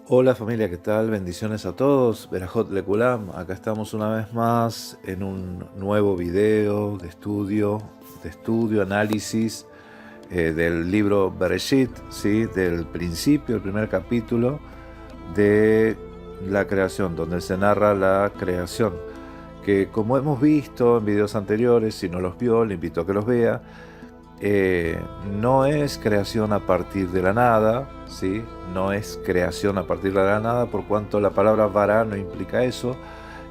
Hola familia, ¿qué tal? Bendiciones a todos. Berajot Lekulam, acá estamos una vez más en un nuevo video de estudio, análisis del libro Bereshit, ¿sí? Del principio, el primer capítulo de la creación, donde se narra la creación. Que como hemos visto en videos anteriores, si no los vio, le invito a que los vea. No es creación a partir de la nada, ¿sí? No es creación a partir de la nada, por cuanto la palabra vará no implica eso.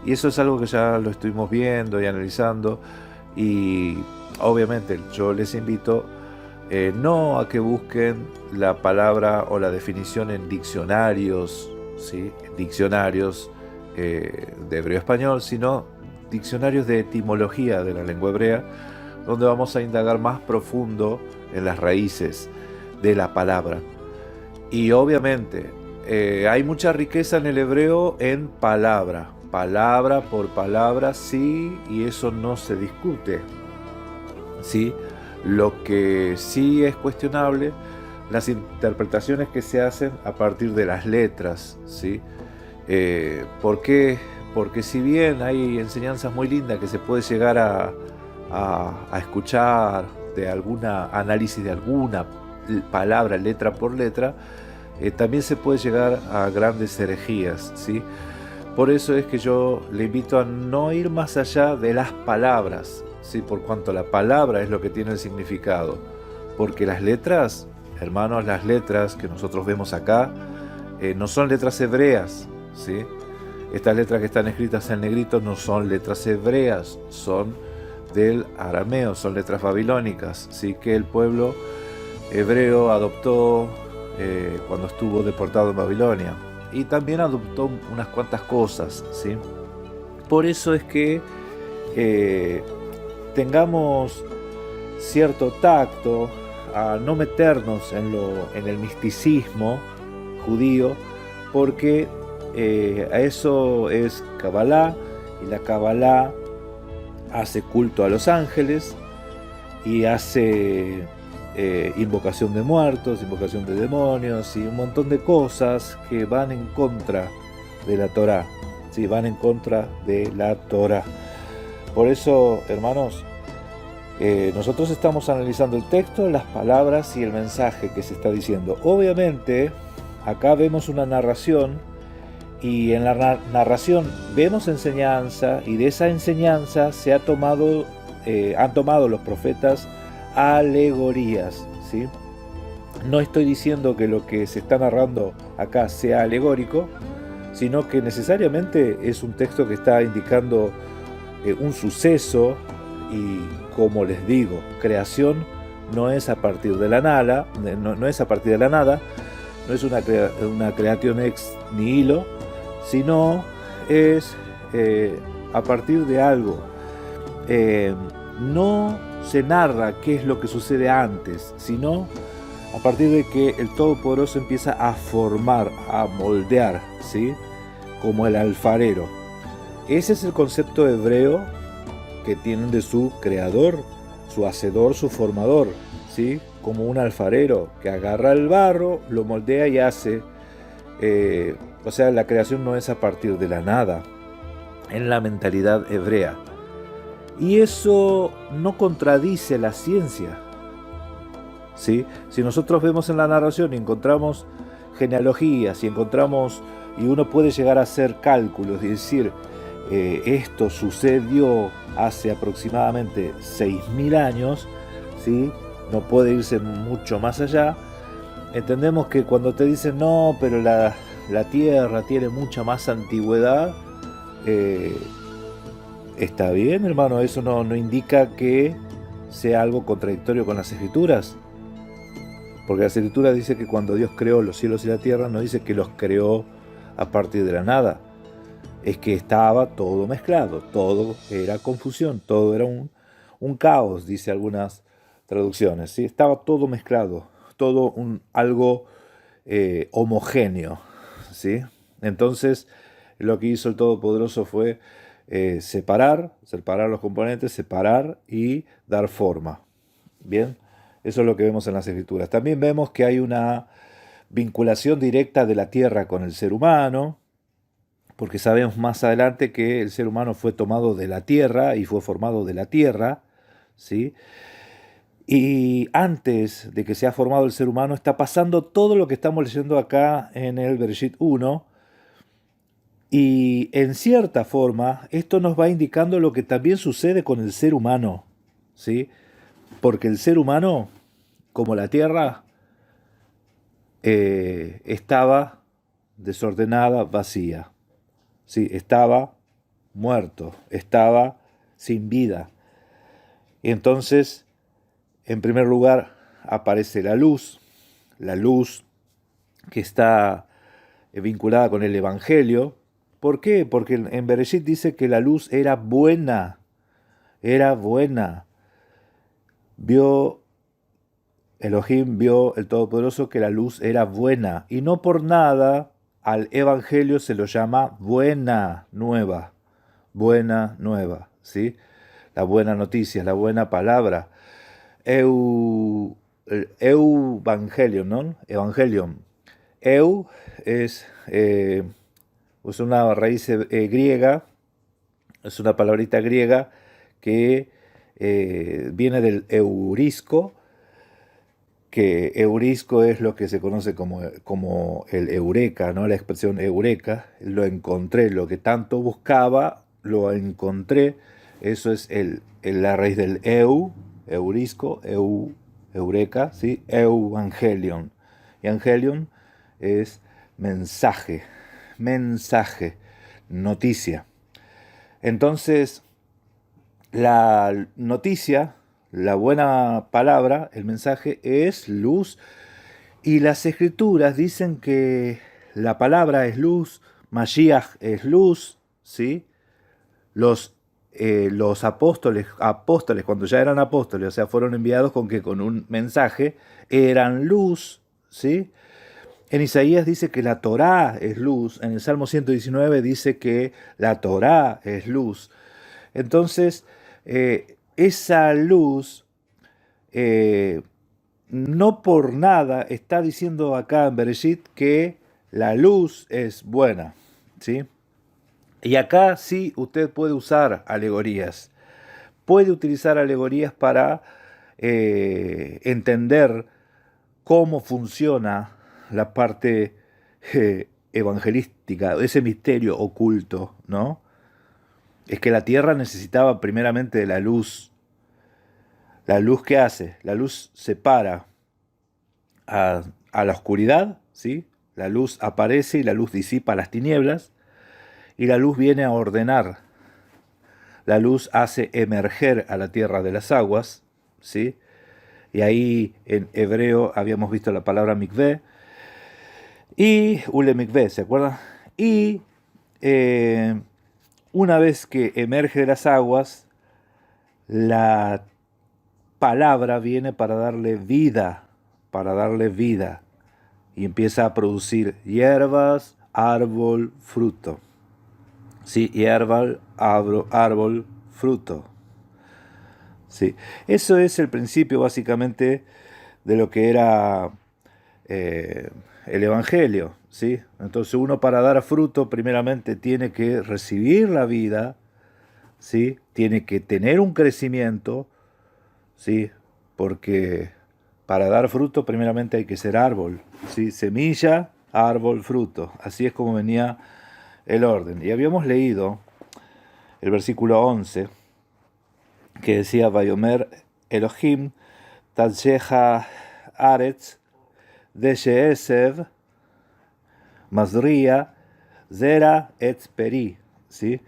Y eso es algo que ya lo estuvimos viendo y analizando. Y obviamente yo les invito no a que busquen la palabra o la definición en diccionarios, ¿sí? Diccionarios de hebreo-español, sino diccionarios de etimología de la lengua hebrea, donde vamos a indagar más profundo en las raíces de la palabra. Y obviamente hay mucha riqueza en el hebreo en palabra por palabra, sí, y eso no se discute, ¿sí? Lo que sí es cuestionable, las interpretaciones que se hacen a partir de las letras, ¿sí? ¿Por qué? Porque si bien hay enseñanzas muy lindas que se puede llegar a escuchar de alguna análisis de alguna palabra, letra por letra, también se puede llegar a grandes herejías, ¿sí? Por eso es que yo le invito a no ir más allá de las palabras, ¿sí? Por cuanto la palabra es lo que tiene el significado. Porque las letras, hermanos, las letras que nosotros vemos acá, no son letras hebreas, ¿sí? Estas letras que están escritas en negrito no son letras hebreas, son del arameo, son letras babilónicas, ¿sí? Que el pueblo hebreo adoptó cuando estuvo deportado en Babilonia. Y también adoptó unas cuantas cosas, ¿sí? Por eso es que eh, tengamos cierto tacto a no meternos en el misticismo judío, porque a eso es Kabbalah, y la Kabbalah hace culto a los ángeles y hace invocación de muertos, invocación de demonios y un montón de cosas que van en contra de la Torá, ¿sí? Van en contra de la Torá. Por eso, hermanos, nosotros estamos analizando el texto, las palabras y el mensaje que se está diciendo. Obviamente, acá vemos una narración y en la narración vemos enseñanza, y de esa enseñanza han tomado los profetas alegorías, ¿sí? No estoy diciendo que lo que se está narrando acá sea alegórico, sino que necesariamente es un texto que está indicando un suceso. Y como les digo, creación no es a partir de la nada, no es a partir de la nada, no es una creación ex nihilo, sino es a partir de algo. No se narra qué es lo que sucede antes, sino a partir de que el Todopoderoso empieza a formar, a moldear, ¿sí? Como el alfarero. Ese es el concepto hebreo que tienen de su creador, su hacedor, su formador, ¿sí? Como un alfarero que agarra el barro, lo moldea y hace. O sea, la creación no es a partir de la nada, en la mentalidad hebrea. Y eso no contradice la ciencia, ¿sí? Si nosotros vemos en la narración y encontramos genealogías y uno puede llegar a hacer cálculos y decir, esto sucedió hace aproximadamente 6.000 años, ¿sí? No puede irse mucho más allá. Entendemos que cuando te dicen no, pero la Tierra tiene mucha más antigüedad, eh, está bien, hermano, eso no indica que sea algo contradictorio con las Escrituras, porque las Escrituras dice que cuando Dios creó los cielos y la tierra, no dice que los creó a partir de la nada, es que estaba todo mezclado, todo era confusión, todo era un caos, dice algunas traducciones, ¿sí? Estaba todo mezclado, todo algo homogéneo, ¿sí? Entonces, lo que hizo el Todopoderoso fue separar los componentes, separar y dar forma. Bien, eso es lo que vemos en las Escrituras. También vemos que hay una vinculación directa de la tierra con el ser humano, porque sabemos más adelante que el ser humano fue tomado de la tierra y fue formado de la tierra, ¿sí? Y antes de que sea formado el ser humano está pasando todo lo que estamos leyendo acá en el Bereshit 1, y en cierta forma esto nos va indicando lo que también sucede con el ser humano, ¿sí? Porque el ser humano, como la tierra, estaba desordenada, vacía, ¿sí? Estaba muerto, estaba sin vida. Y entonces, en primer lugar, aparece la luz que está vinculada con el Evangelio. ¿Por qué? Porque en Bereshit dice que la luz era buena, era buena. Elohim vio el Todopoderoso que la luz era buena, y no por nada al Evangelio se lo llama buena nueva, ¿sí? La buena noticia, la buena palabra. Evangelion, ¿no? Evangelion. Eu es una raíz griega, es una palabrita griega que viene del eurisco, que eurisco es lo que se conoce como el eureka, ¿no? La expresión eureka, lo encontré, lo que tanto buscaba, lo encontré. Eso es la raíz del eurisco, eureka, ¿sí? Evangelion. Y angelion es mensaje, noticia. Entonces, la noticia, la buena palabra, el mensaje es luz, y las escrituras dicen que la palabra es luz, Mashiach es luz, ¿sí? Los apóstoles cuando ya eran apóstoles, o sea, fueron enviados con un mensaje, eran luz, ¿sí? En Isaías dice que la Torá es luz, en el Salmo 119 dice que la Torá es luz. Entonces, esa luz, no por nada está diciendo acá en Bereshit que la luz es buena, ¿sí? Y acá sí usted puede usar alegorías, puede utilizar alegorías para entender cómo funciona la parte evangelística, ese misterio oculto, ¿no? Es que la tierra necesitaba primeramente de la luz. ¿La luz qué hace? La luz separa a la oscuridad, ¿sí? La luz aparece y la luz disipa las tinieblas, y la luz viene a ordenar. La luz hace emerger a la tierra de las aguas, ¿sí? Y ahí en hebreo habíamos visto la palabra mikveh, y ule mikveh, ¿se acuerdan? Y una vez que emerge de las aguas, la palabra viene para darle vida, y empieza a producir hierbas, árbol, fruto. Sí, hierba, árbol, fruto. Sí, eso es el principio básicamente de lo que era el Evangelio, ¿sí? Entonces uno, para dar fruto primeramente tiene que recibir la vida, ¿sí? Tiene que tener un crecimiento, ¿sí? Porque para dar fruto primeramente hay que ser árbol, ¿sí? Semilla, árbol, fruto. Así es como venía el orden. Y habíamos leído el versículo 11, que decía: Vayomer Elohim Tadsheha Aretz Desheesev Mazria Zera et Peri, ¿sí?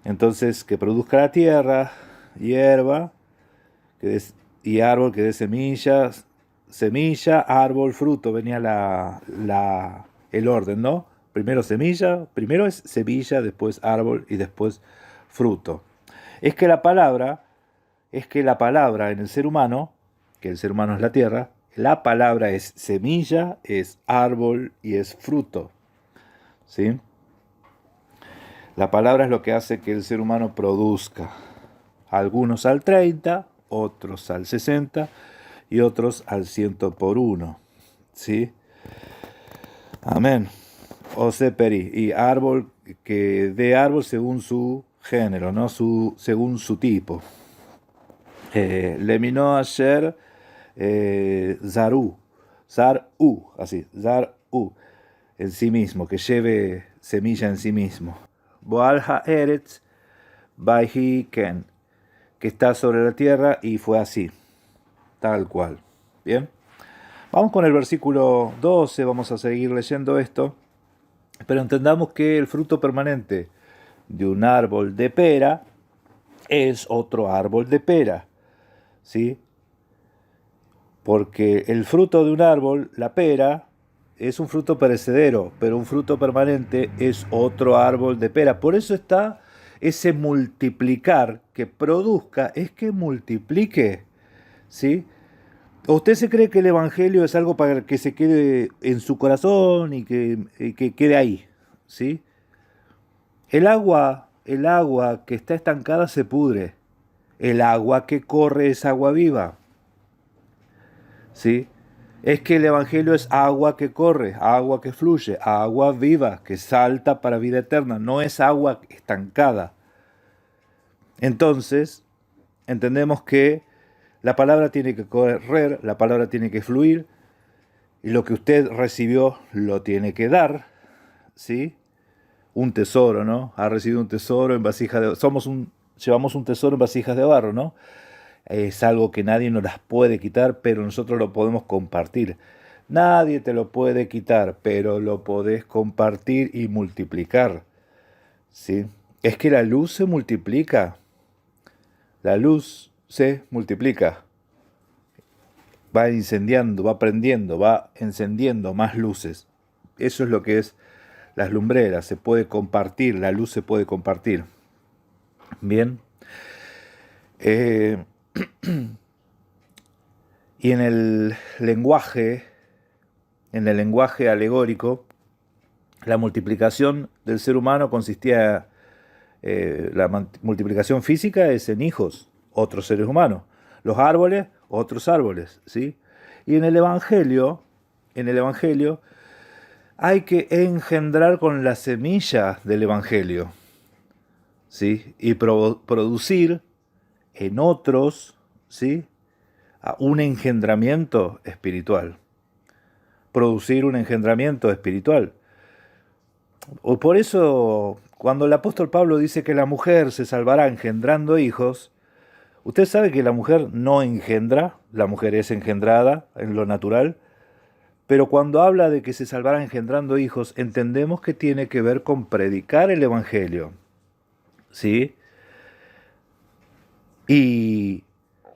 Entonces, que produzca la tierra hierba y árbol que dé semillas, semilla, árbol, fruto. Venía el orden, ¿no? Primero semilla, primero es semilla, después árbol y después fruto. Es que la palabra en el ser humano, que el ser humano es la tierra, la palabra es semilla, es árbol y es fruto, ¿sí? La palabra es lo que hace que el ser humano produzca. Algunos al 30, otros al 60 y otros al 100 por 1, ¿sí? Amén. Oseperi, y árbol que dé árbol según su género, ¿no? Según su tipo. Leminó ayer Zaru, así, Zaru, en sí mismo, que lleve semilla en sí mismo. Boal Haaretz Baihi Ken, que está sobre la tierra y fue así, tal cual. Bien, vamos con el versículo 12, vamos a seguir leyendo esto, pero entendamos que el fruto permanente de un árbol de pera es otro árbol de pera, ¿sí? Porque el fruto de un árbol, la pera, es un fruto perecedero, pero un fruto permanente es otro árbol de pera. Por eso está ese multiplicar, que produzca, es que multiplique, ¿sí? ¿O usted se cree que el Evangelio es algo para que se quede en su corazón y que quede ahí, ¿sí? El agua que está estancada se pudre. El agua que corre es agua viva, ¿sí? Es que el Evangelio es agua que corre, agua que fluye, agua viva, que salta para vida eterna, no es agua estancada. Entonces, entendemos que la palabra tiene que correr, la palabra tiene que fluir, y lo que usted recibió lo tiene que dar, ¿sí? Un tesoro, ¿no? Ha recibido un tesoro en vasijas de... llevamos un tesoro en vasijas de barro, ¿no? Es algo que nadie nos las puede quitar, pero nosotros lo podemos compartir. Nadie te lo puede quitar, pero lo podés compartir y multiplicar, ¿sí? Es que la luz se multiplica. La luz se multiplica. Va incendiando, va prendiendo, va encendiendo más luces. Eso es lo que es las lumbreras. Se puede compartir, la luz se puede compartir. Bien. Y en el lenguaje alegórico, la multiplicación del ser humano consistía, la multiplicación física es en hijos, otros seres humanos, los árboles, otros árboles, ¿sí? Y en el Evangelio hay que engendrar con la semilla del Evangelio, ¿sí? Y producir en otros, ¿sí? Un engendramiento espiritual. Producir un engendramiento espiritual. Por eso, cuando el apóstol Pablo dice que la mujer se salvará engendrando hijos, usted sabe que la mujer no engendra, la mujer es engendrada en lo natural, pero cuando habla de que se salvará engendrando hijos, entendemos que tiene que ver con predicar el Evangelio, ¿sí? Y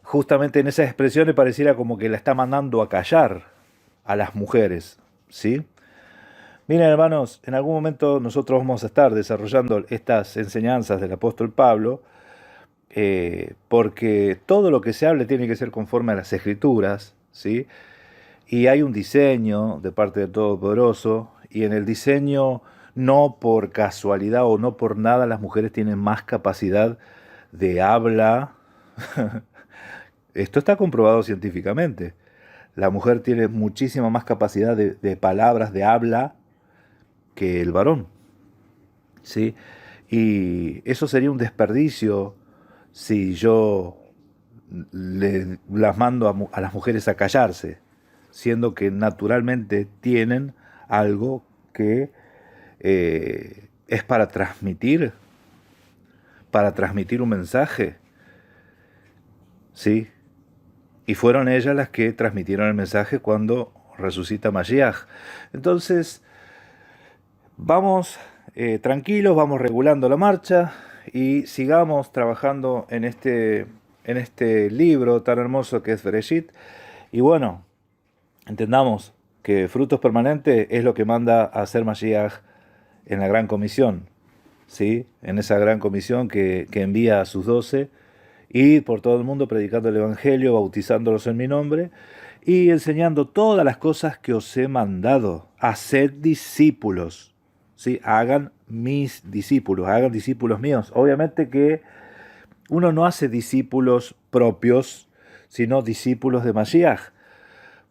justamente en esas expresiones pareciera como que la está mandando a callar a las mujeres, ¿sí? Miren, hermanos, en algún momento nosotros vamos a estar desarrollando estas enseñanzas del apóstol Pablo, porque todo lo que se hable tiene que ser conforme a las Escrituras, ¿sí? Y hay un diseño de parte del Todopoderoso, y en el diseño, no por casualidad o no por nada, las mujeres tienen más capacidad de habla. Esto está comprobado científicamente. La mujer tiene muchísima más capacidad de palabras, de habla, que el varón, ¿sí? Y eso sería un desperdicio si yo las mando a las mujeres a callarse, siendo que naturalmente tienen algo que es para transmitir un mensaje, ¿sí? Y fueron ellas las que transmitieron el mensaje cuando resucita Mashiach. Entonces, vamos tranquilos, vamos regulando la marcha y sigamos trabajando en este libro tan hermoso que es Bereshit. Y bueno, entendamos que frutos permanentes es lo que manda a hacer Mashiach en la gran comisión, ¿sí? En esa gran comisión que envía a sus 12, ir por todo el mundo predicando el Evangelio, bautizándolos en mi nombre y enseñando todas las cosas que os he mandado. Haced discípulos, ¿sí? Hagan mis discípulos, hagan discípulos míos. Obviamente que uno no hace discípulos propios, sino discípulos de Mashiach,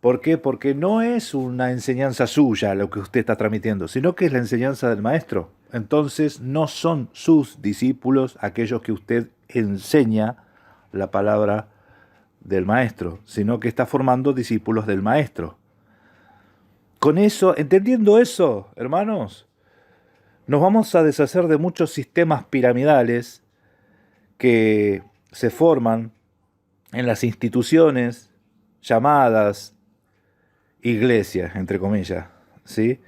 ¿Por qué? Porque no es una enseñanza suya lo que usted está transmitiendo, sino que es la enseñanza del maestro. Entonces no son sus discípulos aquellos que usted enseña la palabra del maestro, sino que está formando discípulos del maestro. Con eso, entendiendo eso, hermanos, nos vamos a deshacer de muchos sistemas piramidales que se forman en las instituciones llamadas iglesias, entre comillas, ¿sí?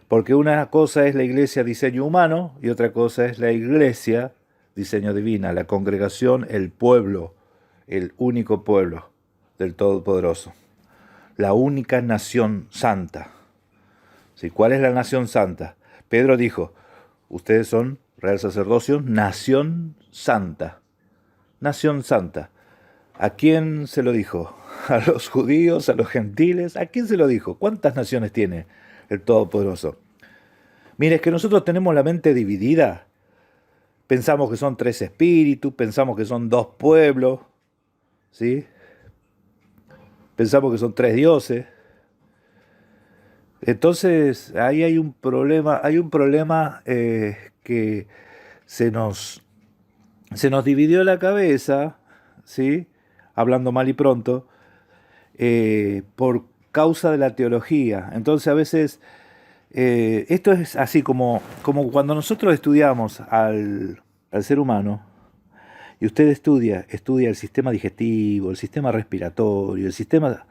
Porque una cosa es la iglesia diseño humano y otra cosa es la iglesia diseño divina, la congregación, el pueblo, el único pueblo del Todopoderoso, la única nación santa. ¿Sí? ¿Cuál es la nación santa? Pedro dijo, ustedes son real sacerdocio, nación santa. Nación santa. ¿A quién se lo dijo? ¿A los judíos? ¿A los gentiles? ¿A quién se lo dijo? ¿Cuántas naciones tiene el Todopoderoso? Mire, es que nosotros tenemos la mente dividida. Pensamos que son 3 espíritus, pensamos que son 2 pueblos, ¿sí? Pensamos que son 3 dioses. Entonces, ahí hay un problema que se nos, se nos dividió la cabeza, ¿sí? Hablando mal y pronto, por causa de la teología. Entonces, a veces, esto es así como cuando nosotros estudiamos al ser humano, y usted estudia el sistema digestivo, el sistema respiratorio, el sistema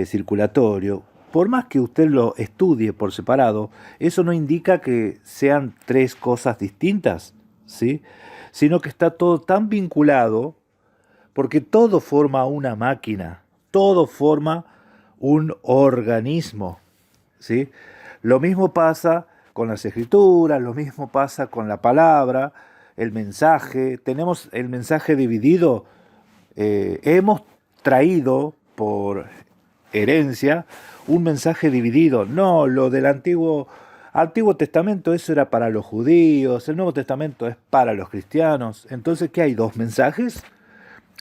circulatorio. Por más que usted lo estudie por separado, eso no indica que sean 3 cosas distintas, ¿sí? Sino que está todo tan vinculado, porque todo forma una máquina, todo forma un organismo, ¿sí? Lo mismo pasa con las escrituras, lo mismo pasa con la palabra, el mensaje. Tenemos el mensaje dividido. Hemos traído por herencia un mensaje dividido. No, lo del Antiguo Testamento, eso era para los judíos, el Nuevo Testamento es para los cristianos. Entonces, ¿qué hay? ¿2 mensajes?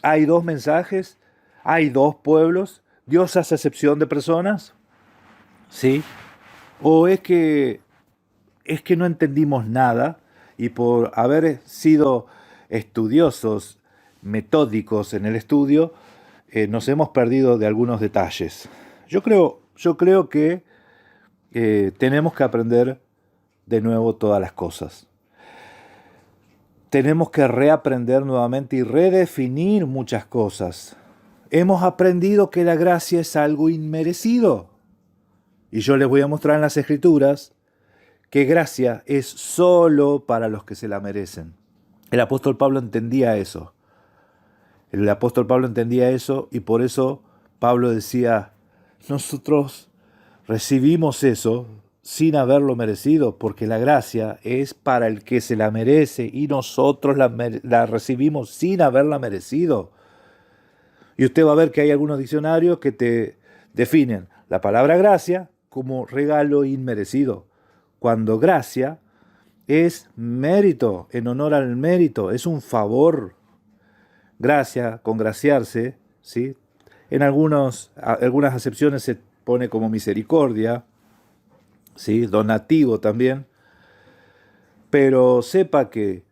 ¿Hay 2 mensajes? ¿Hay 2 pueblos? ¿Dios hace acepción de personas? ¿Sí? ¿O es que no entendimos nada y por haber sido estudiosos, metódicos en el estudio, nos hemos perdido de algunos detalles? Yo creo que tenemos que aprender de nuevo todas las cosas. Tenemos que reaprender nuevamente y redefinir muchas cosas. Hemos aprendido que la gracia es algo inmerecido. Y yo les voy a mostrar en las Escrituras que gracia es solo para los que se la merecen. El apóstol Pablo entendía eso. El apóstol Pablo entendía eso y por eso Pablo decía, nosotros recibimos eso sin haberlo merecido, porque la gracia es para el que se la merece y nosotros la recibimos sin haberla merecido. Y usted va a ver que hay algunos diccionarios que te definen la palabra gracia como regalo inmerecido, cuando gracia es mérito, en honor al mérito, es un favor. Gracia, congraciarse, ¿sí? En algunas acepciones se pone como misericordia, ¿sí? Donativo también. Pero sepa que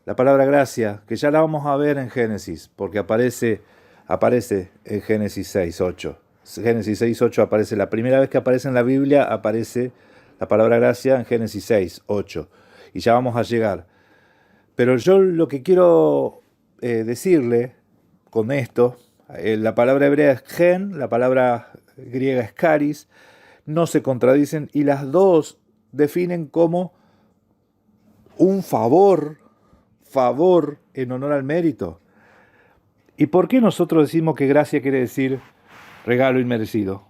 la palabra gracia, que ya la vamos a ver en Génesis, porque aparece en Génesis 6:8. Génesis 6:8 aparece, la primera vez que aparece en la Biblia, aparece la palabra gracia en Génesis 6:8. Y ya vamos a llegar. Pero yo lo que quiero decirle con esto, la palabra hebrea es gen, la palabra griega es charis, no se contradicen y las dos definen como un favor en honor al mérito. ¿Y por qué nosotros decimos que gracia quiere decir regalo inmerecido?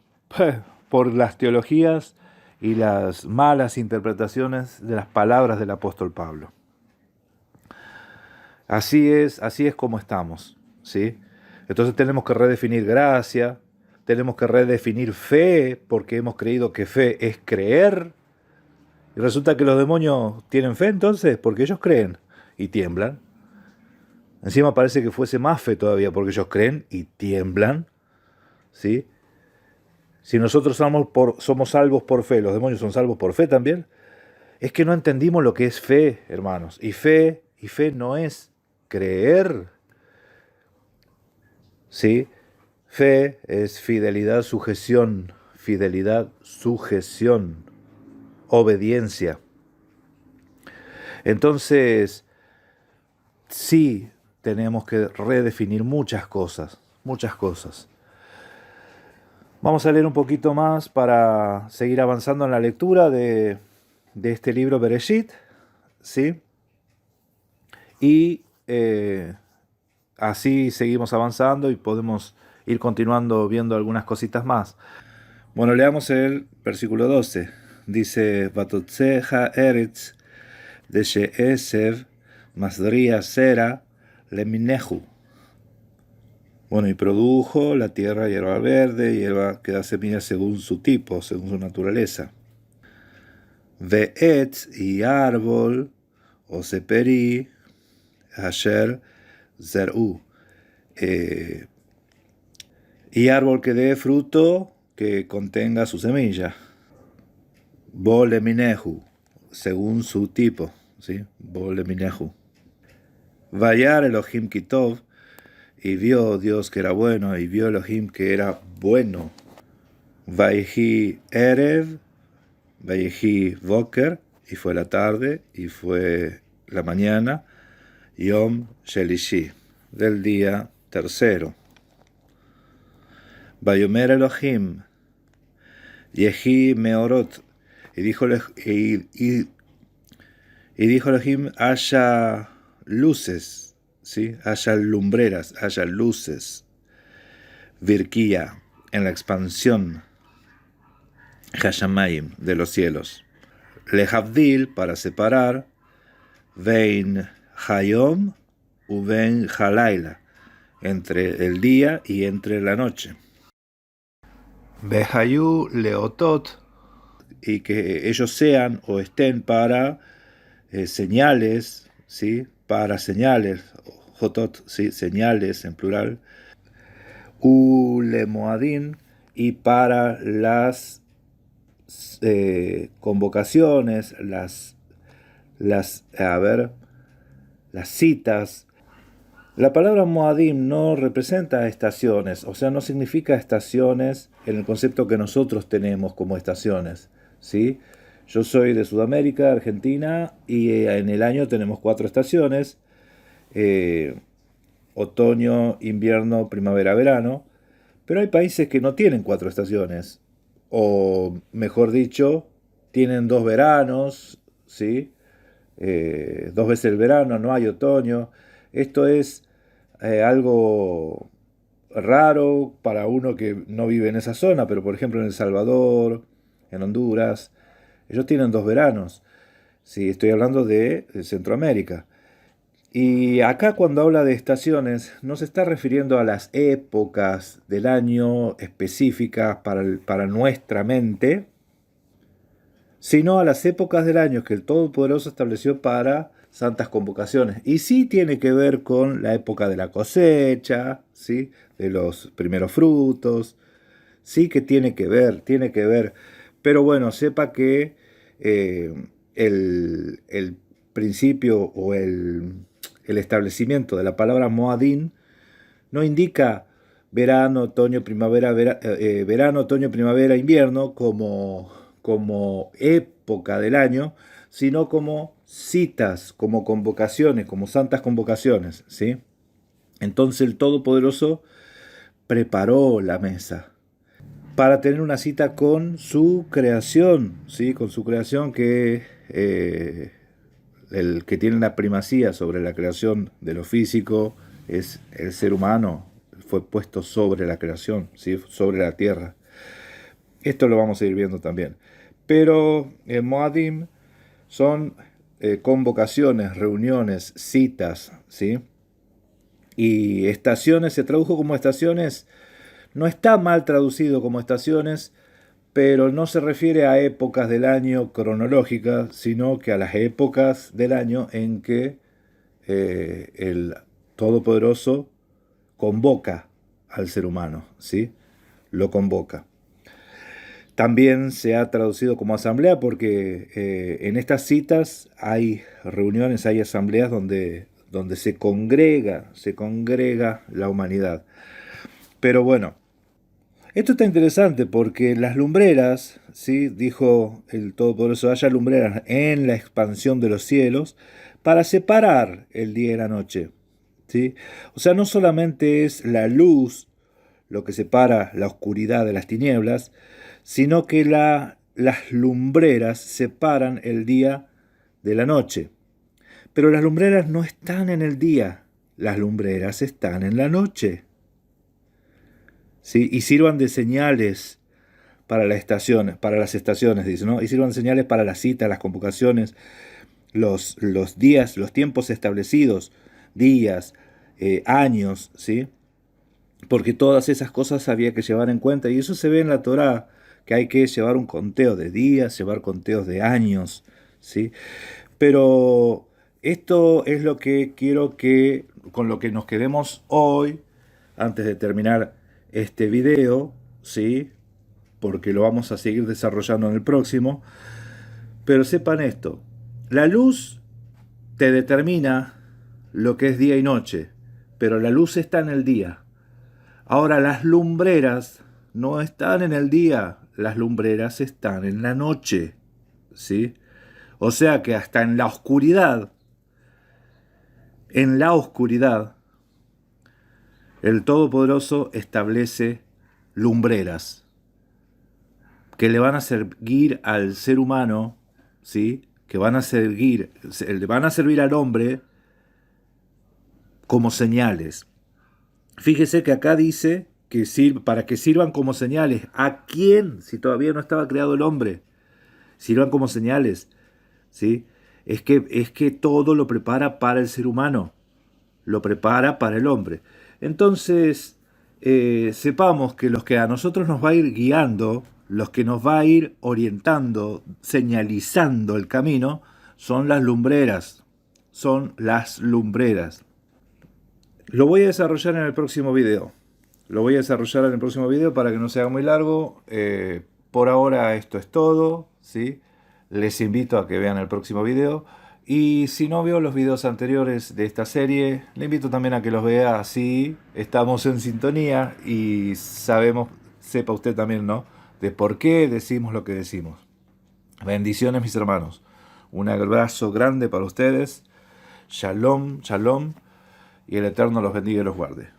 Por las teologías y las malas interpretaciones de las palabras del apóstol Pablo. Así es como estamos, ¿sí? Entonces tenemos que redefinir gracia, tenemos que redefinir fe, porque hemos creído que fe es creer. Y resulta que los demonios tienen fe entonces, porque ellos creen y tiemblan. Encima parece que fuese más fe todavía, porque ellos creen y tiemblan, ¿sí? Si nosotros somos salvos por fe, ¿los demonios son salvos por fe también? Es que no entendimos lo que es fe, hermanos. Y fe no es creer, ¿sí? Fe es fidelidad, sujeción, obediencia. Entonces, sí tenemos que redefinir muchas cosas, muchas cosas. Vamos a leer un poquito más para seguir avanzando en la lectura de este libro Bereshit, ¿sí? Y así seguimos avanzando y podemos ir continuando viendo algunas cositas más. Bueno, leamos el versículo 12. Dice, Vatotzeja eretz de she'esev masdria sera leminehu. Bueno, y produjo la tierra hierba verde, hierba que da semilla según su tipo, según su naturaleza. Ve'etz y árbol, o seperi, asher zer'u. Y árbol que dé fruto que contenga su semilla. Boleminehu, según su tipo, ¿sí? Boleminehu. Vayar Elohim Kitov, y vio Dios que era bueno, y vio Elohim que era bueno. Vaihi Erev, Vaihi Boker, y fue la tarde, y fue la mañana, Yom Shelishi, del día tercero. Vayomer Elohim, Yehi Meorot, y dijo Elohim, haya luces, ¿sí? Haya lumbreras, haya luces. Virquía, en la expansión, Hashamayim, de los cielos. Lehavdil, para separar, Vein Hayom, Uvein Halayla, entre el día y entre la noche. Behayu Leotot, y que ellos sean o estén para señales, ¿sí? Para señales, Jotot, ¿sí? Señales en plural. Ulemoadin, y para las convocaciones, las citas. La palabra Moadim no representa estaciones, o sea, no significa estaciones en el concepto que nosotros tenemos como estaciones, ¿sí? Yo soy de Sudamérica, Argentina, y en el año tenemos 4 estaciones, otoño, invierno, primavera, verano, pero hay países que no tienen 4 estaciones, o mejor dicho, tienen 2 veranos, ¿sí? 2 veces el verano, no hay otoño. Esto es algo raro para uno que no vive en esa zona, pero por ejemplo en El Salvador, en Honduras, ellos tienen 2 veranos. Sí, estoy hablando de Centroamérica. Y acá cuando habla de estaciones no se está refiriendo a las épocas del año específicas para nuestra mente, sino a las épocas del año que el Todopoderoso estableció para santas convocaciones. Y sí tiene que ver con la época de la cosecha, ¿sí? De los primeros frutos, sí que tiene que ver. Pero bueno, sepa que el principio o el establecimiento de la palabra Moadín no indica verano, otoño, primavera, verano, otoño, primavera, invierno como época del año, sino como citas, como convocaciones, como santas convocaciones, ¿sí? Entonces el Todopoderoso preparó la mesa para tener una cita con su creación, ¿sí? Con su creación que el que tiene la primacía sobre la creación de lo físico es el ser humano, fue puesto sobre la creación, ¿sí? Sobre la tierra. Esto lo vamos a ir viendo también. Pero Moadim son convocaciones, reuniones, citas, ¿sí? Y estaciones se tradujo como estaciones, no está mal traducido como estaciones, pero no se refiere a épocas del año cronológicas, sino que a las épocas del año en que el Todopoderoso convoca al ser humano, ¿sí? Lo convoca. También se ha traducido como asamblea porque en estas citas hay reuniones, hay asambleas donde se congrega la humanidad. Pero bueno, esto está interesante porque las lumbreras, ¿sí? Dijo el Todopoderoso, haya lumbreras en la expansión de los cielos para separar el día y la noche, ¿sí? O sea, no solamente es la luz lo que separa la oscuridad de las tinieblas, sino que las lumbreras separan el día de la noche. Pero las lumbreras no están en el día, las lumbreras están en la noche. ¿Sí? Y sirvan de señales para las estaciones, dice, ¿no? Y sirvan de señales para las citas, las convocaciones, los días, los tiempos establecidos, días, años, ¿sí? Porque todas esas cosas había que llevar en cuenta, y eso se ve en la Torá, que hay que llevar un conteo de días, llevar conteos de años, ¿sí? Pero esto es lo que quiero que, con lo que nos quedemos hoy, antes de terminar este video, ¿sí? Porque lo vamos a seguir desarrollando en el próximo. Pero sepan esto, la luz te determina lo que es día y noche, pero la luz está en el día. Ahora, las lumbreras no están en el día, las lumbreras están en la noche, ¿sí? O sea que hasta en la oscuridad, el Todopoderoso establece lumbreras que le van a servir al ser humano, ¿sí? Que van a servir al hombre como señales. Fíjese que acá dice que para que sirvan como señales. ¿A quién? Si todavía no estaba creado el hombre. Sirvan como señales, ¿sí? Es que todo lo prepara para el ser humano. Lo prepara para el hombre. Entonces, sepamos que los que a nosotros nos va a ir guiando, los que nos va a ir orientando, señalizando el camino, son las lumbreras. Son las lumbreras. Lo voy a desarrollar en el próximo video. Para que no sea muy largo. Por ahora esto es todo, ¿sí? Les invito a que vean el próximo video. Y si no veo los videos anteriores de esta serie, le invito también a que los vea, así estamos en sintonía y sepa usted también, ¿no? De por qué decimos lo que decimos. Bendiciones, mis hermanos. Un abrazo grande para ustedes. Shalom, shalom. Y el Eterno los bendiga y los guarde.